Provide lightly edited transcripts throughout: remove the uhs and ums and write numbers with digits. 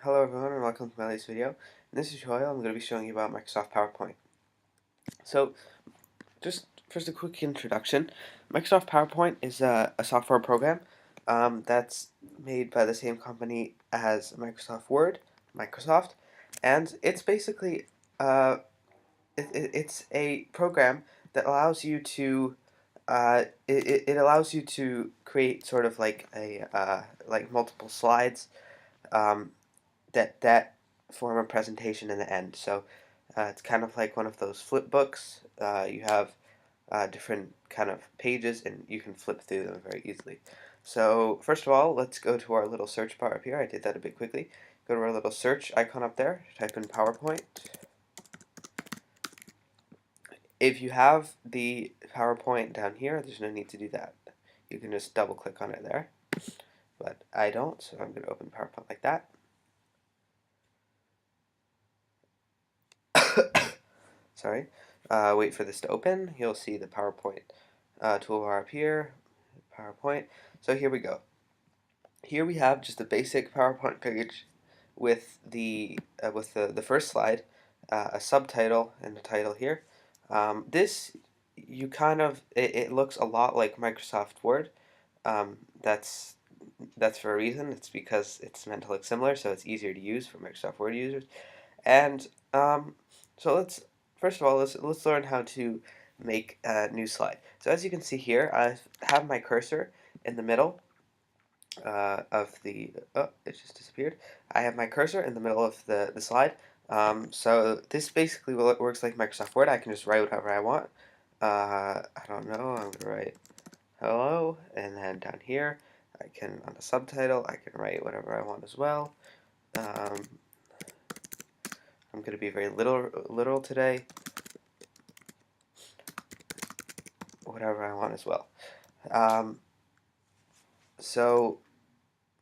Hello everyone and welcome to my latest video. In this tutorial I'm going to be showing you about Microsoft PowerPoint. So just first a quick introduction. Microsoft PowerPoint is a software program that's made by the same company as Microsoft Word, Microsoft, and it's basically uh, it's a program that allows you to it allows you to create sort of like a like multiple slides um, that form a presentation in the end. So it's kind of like one of those flip books. You have different kind of pages, and you can flip through them very easily. So first of all, let's go to our little search bar up here. I did that a bit quickly. Go to our little search icon up there. Type in PowerPoint. If you have the PowerPoint down here, there's no need to do that. You can just double click on it there. But I don't, so I'm going to open PowerPoint like that. Sorry. Wait for this to open. You'll see the PowerPoint toolbar up here. PowerPoint. So here we go. Here we have just a basic PowerPoint page with the first slide, a subtitle and a title here. This you kind of it looks a lot like Microsoft Word. Um, that's that's for a reason. It's because it's meant to look similar, so it's easier to use for Microsoft Word users. And so first of all let's learn how to make a new slide. So as you can see here, I have my cursor in the middle of the it just disappeared. I have my cursor in the middle of the slide. So this basically works like Microsoft Word. I can just write whatever I want. I don't know. I'm gonna write hello, and then down here I can on the subtitle I can write whatever I want as well. Um, I'm going to be very literal today. Whatever I want as well. Um, so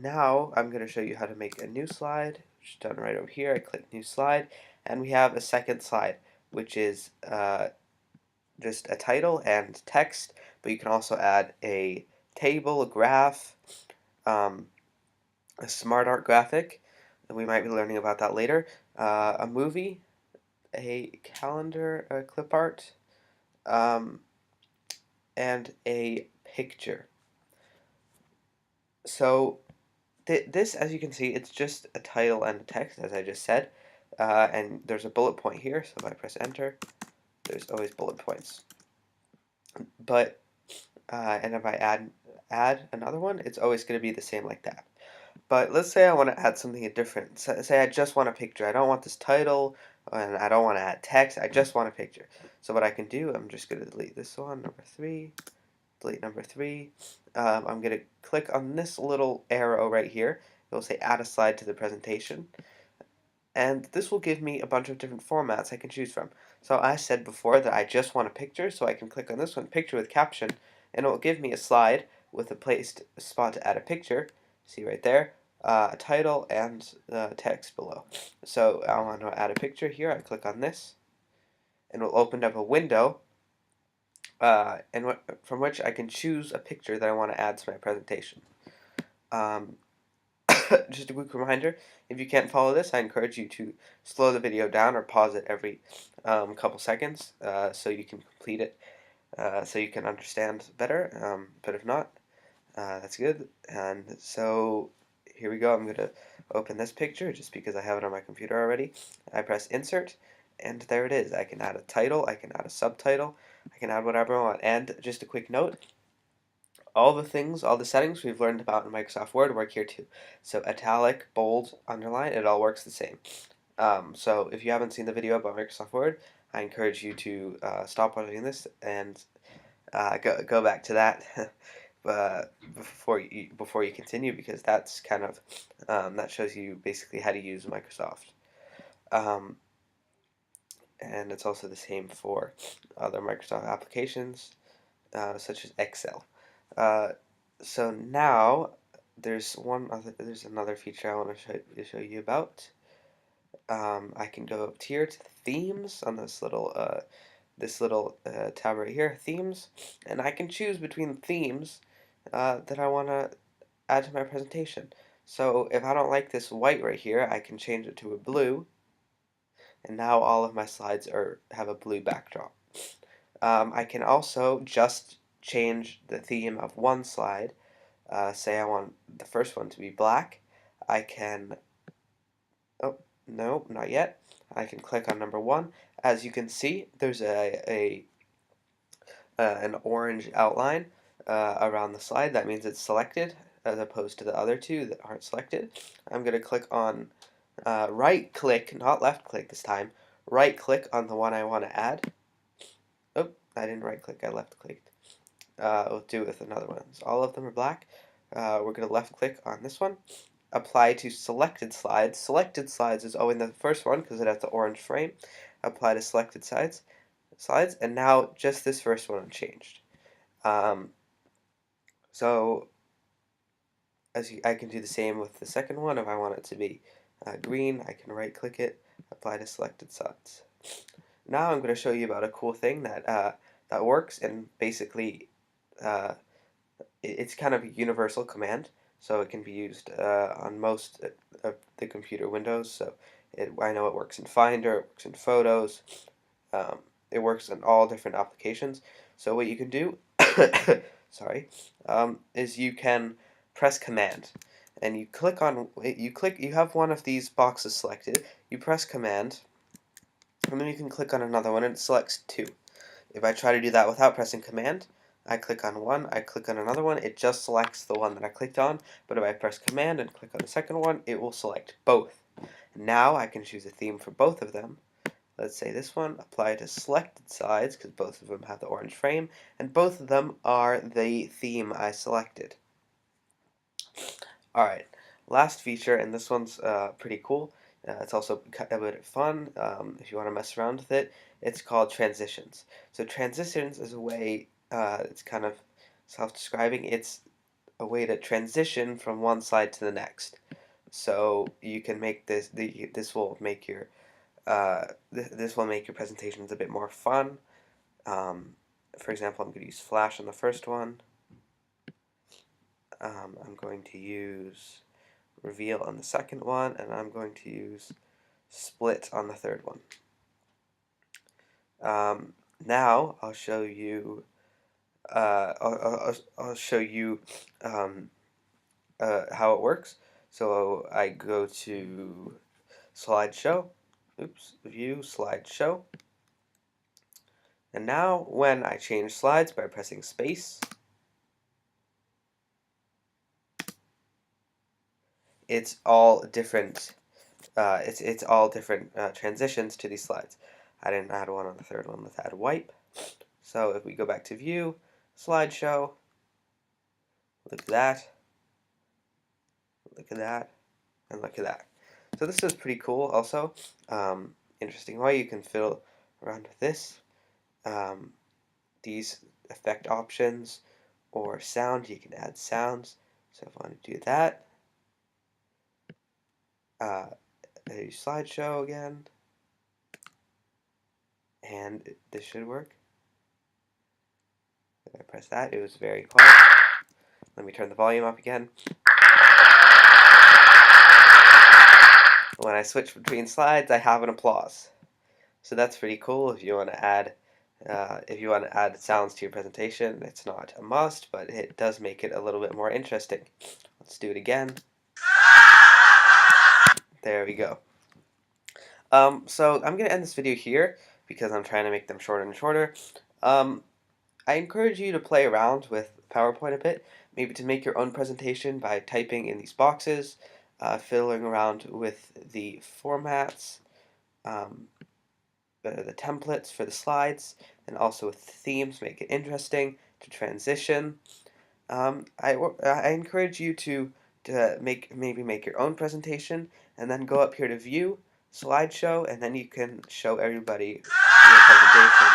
now I'm going to show you how to make a new slide, which is done right over here. I click new slide, and we have a second slide, which is just a title and text, but you can also add a table, a graph, um, a smart art graphic, and we might be learning about that later, a movie, a calendar, a clip art, um, and a picture. So this, as you can see, it's just a title and a text, as I just said, and there's a bullet point here, so if I press enter, there's always bullet points. But, and if I add another one, it's always going to be the same like that. But let's say I want to add something different. Say I just want a picture. I don't want this title, and I don't want to add text. I just want a picture. So what I can do, I'm just going to delete this one, number 3. Delete number 3. I'm going to click on this little arrow right here. It will say add a slide to the presentation. And this will give me a bunch of different formats I can choose from. So I said before that I just want a picture, so I can click on this one, picture with caption, and it will give me a slide with a placed spot to add a picture. See right there, a title and text below. So I want to add a picture here. I click on this, and it will open up a window from which I can choose a picture that I want to add to my presentation. Um, just a quick reminder, if you can't follow this, I encourage you to slow the video down or pause it every couple seconds so you can complete it, so you can understand better, but if not, that's good. And so here we go. I'm going to open this picture just because I have it on my computer already. I press insert, and there it is. I can add a title, I can add a subtitle, I can add whatever I want. And just a quick note, all the settings we've learned about in Microsoft Word work here too. So italic, bold, underline, it all works the same. So if you haven't seen the video about Microsoft Word, I encourage you to stop watching this and go back to that before you continue, because that's kind of that shows you basically how to use Microsoft. Um, and it's also the same for other Microsoft applications such as Excel. Uh, so now there's another feature I want to show you about. I can go up here to themes on this little tab right here, themes, and I can choose between themes that I want to add to my presentation. So if I don't like this white right here, I can change it to a blue, and now all of my slides have a blue backdrop. I can also just change the theme of one slide. Say I want the first one to be black. I can, oh, no, not yet. I can click on number 1. As you can see, there's an orange outline around the slide. That means it's selected, as opposed to the other two that aren't selected. I'm going to click on right click, not left click this time, right click on the one I want to add. Oh, I didn't right click, I left clicked. We'll do it with another one. So all of them are black. We're going to left click on this one. Apply to selected slides. Selected slides is always the first one because it has the orange frame. Apply to selected slides, and now just this first one changed. So I can do the same with the second one. If I want it to be green, I can right click it, apply to selected slides. Now I'm going to show you about a cool thing that works, and basically it's kind of a universal command, so it can be used on most of the computer windows. So I know it works in Finder, it works in Photos, um, it works in all different applications. So what you can do, sorry, is you can press Command, and you have one of these boxes selected. You press Command, and then you can click on another one, and it selects 2. If I try to do that without pressing Command, I click on one, I click on another one, it just selects the one that I clicked on. But if I press Command and click on the second one, it will select both. Now I can choose a theme for both of them. Let's say this one, apply to selected sides, because both of them have the orange frame, and both of them are the theme I selected. Alright, last feature, and this one's pretty cool. It's also a bit of fun if you want to mess around with it. It's called transitions. So transitions is a way, it's kind of self-describing, it's a way to transition from one slide to the next. So you can make this will make your this will make your presentations a bit more fun. For example, I'm going to use Flash on the first one. I'm going to use Reveal on the second one, and I'm going to use Split on the third one. Now I'll show you. I'll show you how it works. So I go to Slideshow. Oops, View Slideshow. And now when I change slides by pressing space, it's all different. It's all different transitions to these slides. I didn't add one on the third one. Let's add wipe. So if we go back to View, Slideshow, look at that, look at that, and look at that. So this is pretty cool. Also, interesting way you can fiddle around with this. These effect options or sound, you can add sounds. So if I want to do that, a slideshow again, and this should work. If I press that, it was very quiet. Let me turn the volume up again. When I switch between slides, I have an applause. So that's pretty cool if you want to add sounds to your presentation. It's not a must, but it does make it a little bit more interesting. Let's do it again. There we go. So I'm going to end this video here because I'm trying to make them shorter and shorter. I encourage you to play around with PowerPoint a bit, maybe to make your own presentation by typing in these boxes, fiddling around with the formats, the templates for the slides, and also with the themes, make it interesting, to transition. I encourage you to maybe make your own presentation, and then go up here to View, Slideshow, and then you can show everybody your presentation.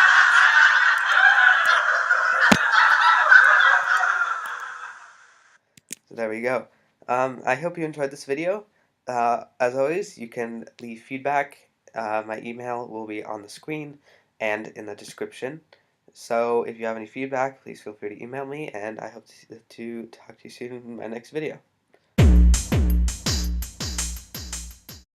So there we go. I hope you enjoyed this video. As always, you can leave feedback. My email will be on the screen and in the description. So if you have any feedback, please feel free to email me, and I hope to talk to you soon in my next video.